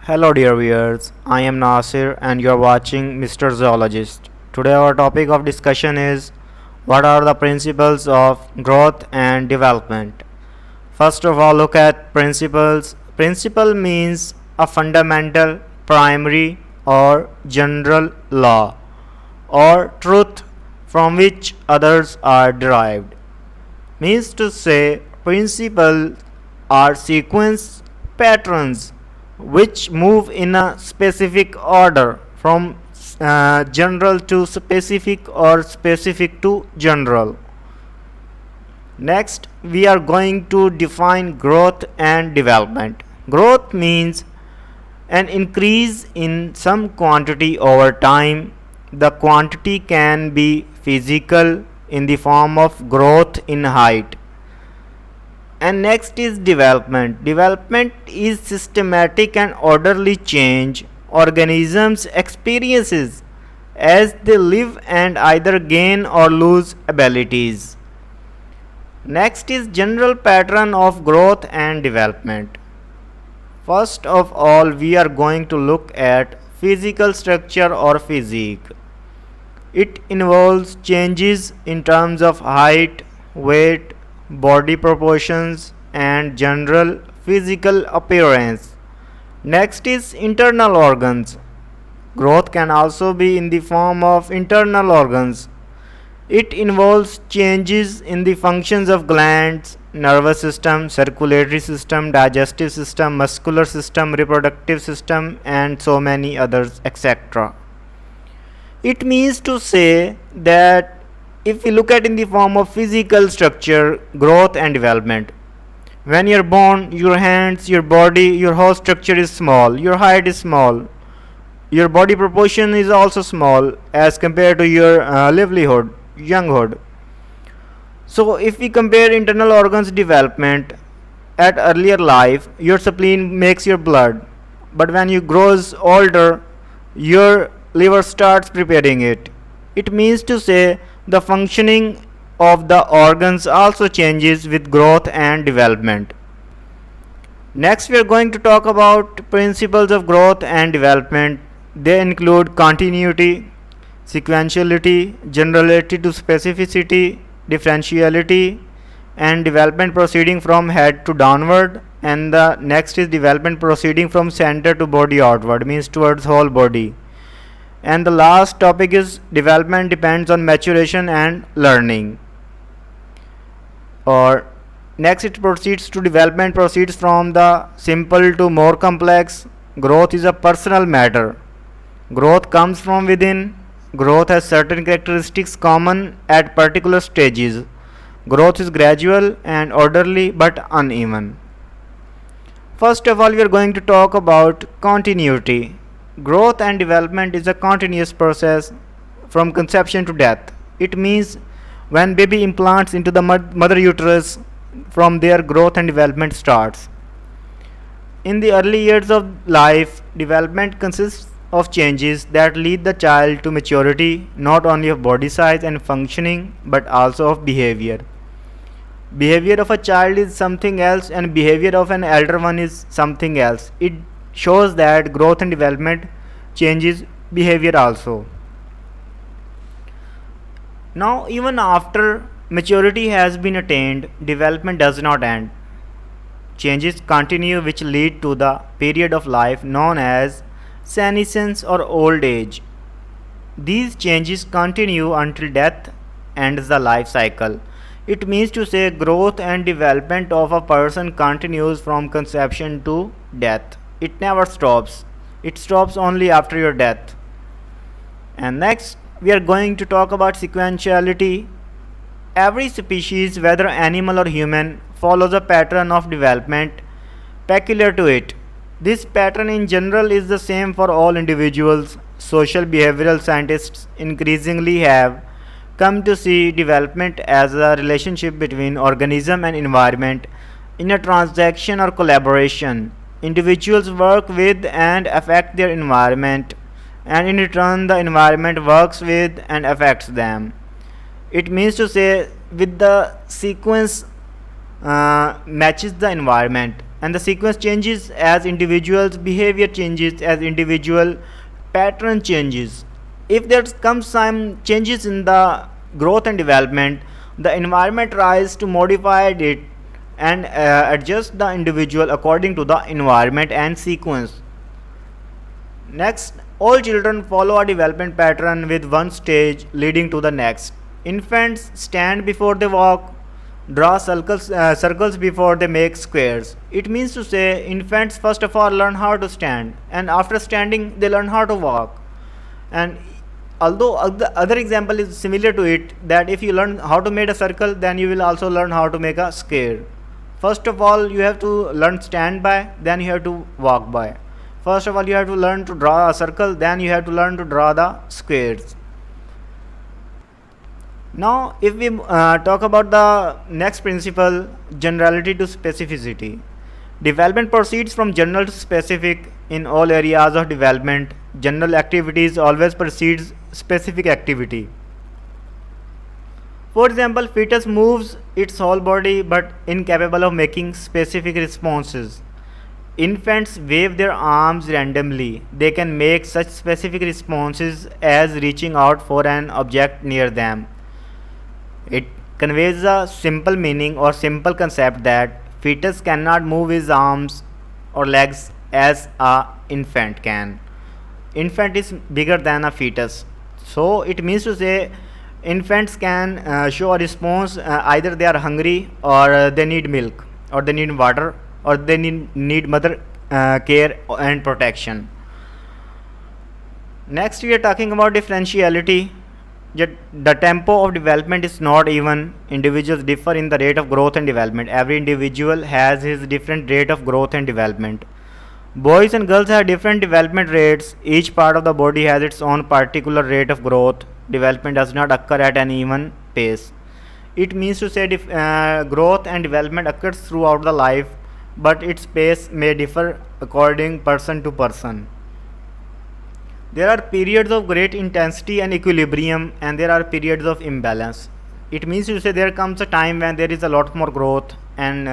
Hello dear viewers, I am Nasir and you are watching Mr.Zoologist. Today our topic of discussion is what are the principles of growth and development. First of all, look at principles. Principle means a fundamental, primary or general law or truth from which others are derived. Means to say principles are sequence patterns which move in a specific order from general to specific or specific to general. Next, we are going to define growth and development. Growth means an increase in some quantity over time. The quantity can be physical in the form of growth in height. And next is development. Development is systematic and orderly change organisms experiences as they live and either gain or lose abilities. Next is general pattern of growth and development. First of all, we are going to look at physical structure or physique. It involves changes in terms of height, weight, body proportions and general physical appearance. Next is internal organs. Growth can also be in the form of internal organs. It involves changes in the functions of glands, nervous system, circulatory system, digestive system, muscular system, reproductive system and so many others, etc. It means to say that if we look at in the form of physical structure, growth and development, when you're born, your hands, your body, your whole structure is small, your height is small, your body proportion is also small as compared to your livelihood, younghood. So if we compare internal organs development, at earlier life your spleen makes your blood, but when you grows older your liver starts preparing it. It means to say the functioning of the organs also changes with growth and development. Next, we are going to talk about principles of growth and development. They include continuity, sequentiality, generality to specificity, differentiality, and development proceeding from head to downward. And the next is development proceeding from center to body outward, means towards whole body. And the last topic is development depends on maturation and learning. Or next it proceeds to development proceeds from the simple to more complex. Growth is a personal matter. Growth comes from within. Growth has certain characteristics common at particular stages. Growth is gradual and orderly but uneven. First of all, we are going to talk about continuity. Growth and development is a continuous process from conception to death. It means when baby implants into the mother uterus, from there growth and development starts. In the early years of life, development consists of changes that lead the child to maturity, not only of body size and functioning but also of behavior. Behavior of a child is something else and behavior of an elder one is something else. It shows that growth and development changes behavior also. Now, even after maturity has been attained, development does not end. Changes continue which lead to the period of life known as senescence or old age. These changes continue until death ends the life cycle. It means to say growth and development of a person continues from conception to death. It never stops. It stops only after your death. And next, we are going to talk about sequentiality. Every species, whether animal or human, follows a pattern of development peculiar to it. This pattern in general is the same for all individuals. Social behavioral scientists increasingly have come to see development as a relationship between organism and environment in a transaction or collaboration. Individuals work with and affect their environment, and in return the environment works with and affects them. It means to say with the sequence matches the environment. and the sequence changes as individuals behavior changes, as individual pattern changes. If there comes some changes in the growth and development, the environment tries to modify it and adjust the individual according to the environment and sequence. Next, all children follow a development pattern with one stage leading to the next. Infants stand before they walk, draw circles before they make squares. It means to say, infants first of all learn how to stand, and after standing, they learn how to walk. And although the other example is similar to it, that if you learn how to make a circle, then you will also learn how to make a square. First of all, you have to learn stand by, then you have to walk by. First of all, you have to learn to draw a circle, then you have to learn to draw the squares. Now, if we talk about the next principle, generality to specificity. Development proceeds from general to specific in all areas of development. General activities always precedes specific activity. For example, fetus moves its whole body but incapable of making specific responses. Infants wave their arms randomly. They can make such specific responses as reaching out for an object near them. It conveys a simple meaning or simple concept that fetus cannot move his arms or legs as a infant can. Infant is bigger than a fetus. So it means to say infants can show a response, either they are hungry or they need milk or they need water or they need mother care and protection. Next, we are talking about differentiality. Yet the tempo of development is not even. Individuals differ in the rate of growth and development. Every individual has his different rate of growth and development. Boys and girls have different development rates. Each part of the body has its own particular rate of growth. Development does not occur at an even pace. It means to say growth and development occurs throughout the life, but its pace may differ according person to person. There are periods of great intensity and equilibrium, and there are periods of imbalance. It means to say there comes a time when there is a lot more growth, and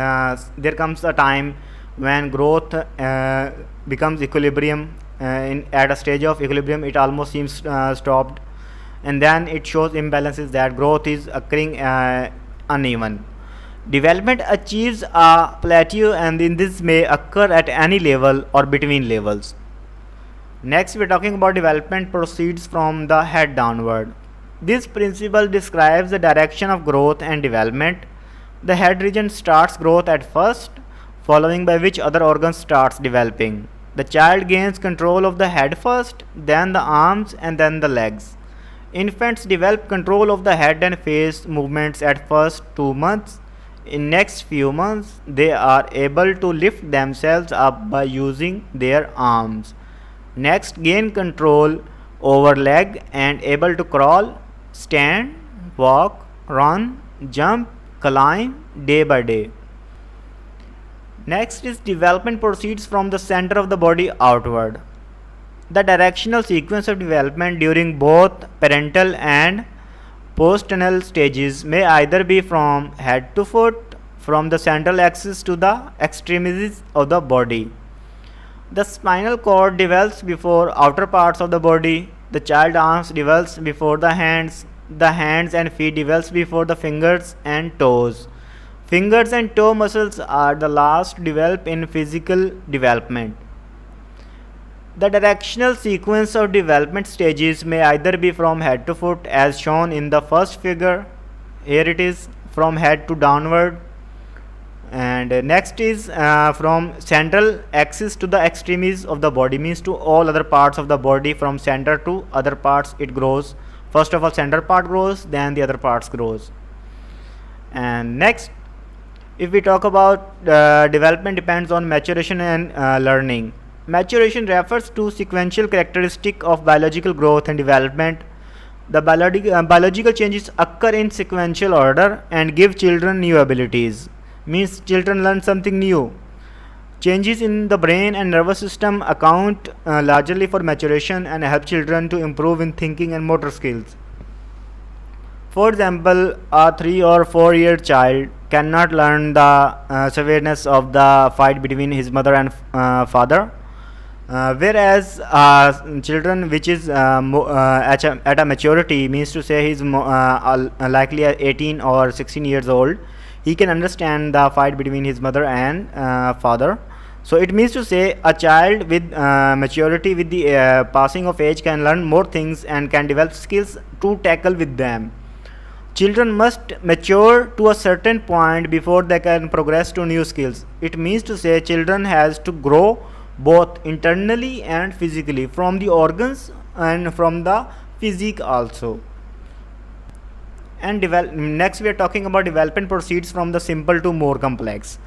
there comes a time when growth becomes equilibrium. At a stage of equilibrium, it almost seems stopped, and then it shows imbalances, that growth is occurring uneven. Development achieves a plateau, and in this may occur at any level or between levels. Next, we are talking about development proceeds from the head downward. This principle describes the direction of growth and development. The head region starts growth at first, following by which other organs starts developing. The child gains control of the head first, then the arms, and then the legs. Infants develop control of the head and face movements at first 2 months. In next few months, they are able to lift themselves up by using their arms. Next, gain control over leg and able to crawl, stand, walk, run, jump, climb day by day. Next is development proceeds from the center of the body outward. The directional sequence of development during both parental and postnatral stages may either be from head to foot, from the central axis to the extremities of the body. The spinal cord develops before outer parts of the body. The child arms develops before the hands. The hands and feet develops before the fingers and toes. Fingers and toe muscles are the last to develop in physical development. The directional sequence of development stages may either be from head to foot, as shown in the first figure. Here it is from head to downward. And next is from central axis to the extremities of the body, means to all other parts of the body. From center to other parts it grows. First of all, center part grows, then the other parts grows. And next, if we talk about development depends on maturation and learning. Maturation refers to sequential characteristic of biological growth and development. The biological changes occur in sequential order and give children new abilities. Means children learn something new. Changes in the brain and nervous system account largely for maturation and help children to improve in thinking and motor skills. For example, a 3 or 4 year child cannot learn the severeness of the fight between his mother and father. Whereas children which is at a maturity, means to say he's likely 18 or 16 years old, he can understand the fight between his mother and father. So it means to say a child with maturity, with the passing of age, can learn more things and can develop skills to tackle with them. Children must mature to a certain point before they can progress to new skills. It means to say children has to grow both internally and physically, from the organs and from the physique also. And next we are talking about development proceeds from the simple to more complex.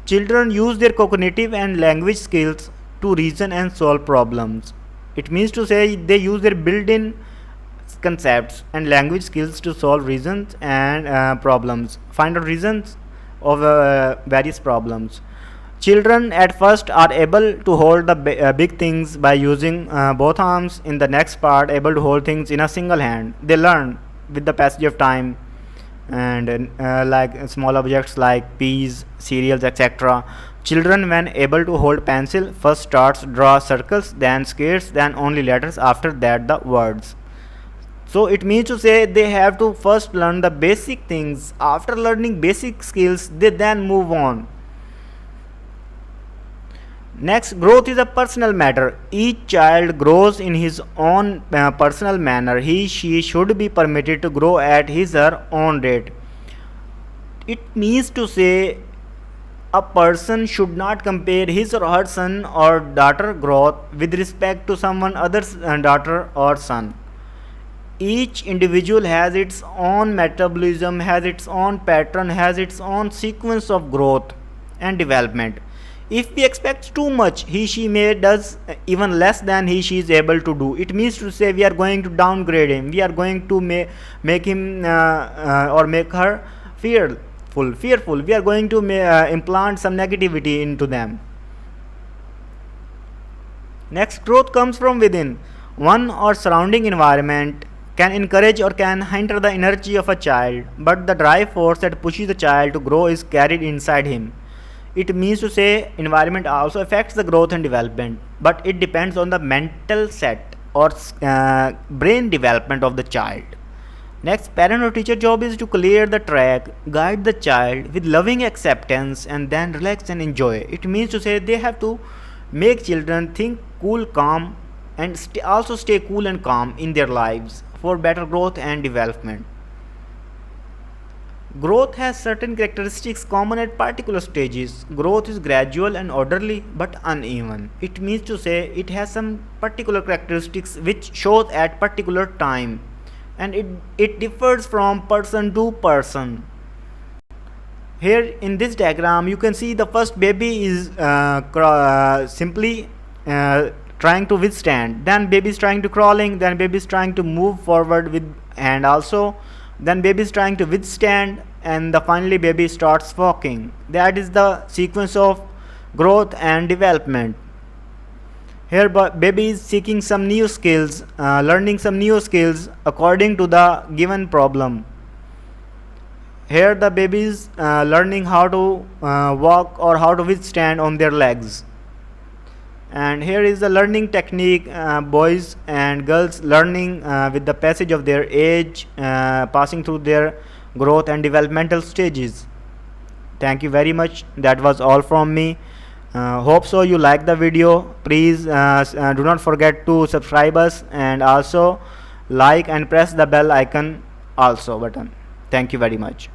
Children use their cognitive and language skills to reason and solve problems. It means to say they use their built-in concepts and language skills to solve reasons and problems, find out reasons of various problems. Children at first are able to hold the big things by using both arms. In the next part, able to hold things in a single hand. They learn with the passage of time, and like small objects like peas, cereals, etc. Children, when able to hold pencil, first starts draw circles, then squares, then only letters, after that the words. So it means to say they have to first learn the basic things. After learning basic skills, they then move on. Next, growth is a personal matter. Each child grows in his own personal manner. She should be permitted to grow at his or her own rate. It means to say a person should not compare his or her son or daughter growth with respect to someone other's daughter or son. Each individual has its own metabolism, has its own pattern, has its own sequence of growth and development. If we expect too much, she may does even less than she is able to do. It means to say we are going to downgrade him. We are going to make him or make her fearful. We are going to implant some negativity into them. Next, growth comes from within. One or surrounding environment can encourage or can hinder the energy of a child, but the drive force that pushes the child to grow is carried inside him. It means to say environment also affects the growth and development, but it depends on the mental set or brain development of the child. Next, parent or teacher job is to clear the track, guide the child with loving acceptance, and then relax and enjoy. It means to say they have to make children think cool, calm, and also stay cool and calm in their lives for better growth and development. Growth has certain characteristics common at particular stages. Growth is gradual and orderly but uneven. It means to say it has some particular characteristics which shows at particular time, and it differs from person to person. Here in this diagram you can see the first baby is simply trying to withstand, then baby is trying to crawling, then baby is trying to move forward with hand also, then baby is trying to withstand, and finally baby starts walking. That is the sequence of growth and development. Here baby is seeking some new skills, learning some new skills according to the given problem. Here the baby is learning how to walk or how to withstand on their legs. And here is the learning technique, boys and girls learning with the passage of their age, passing through their growth and developmental stages. Thank you very much. That was all from me. Hope so you like the video. Please do not forget to subscribe us, and also like and press the bell icon also button. Thank you very much.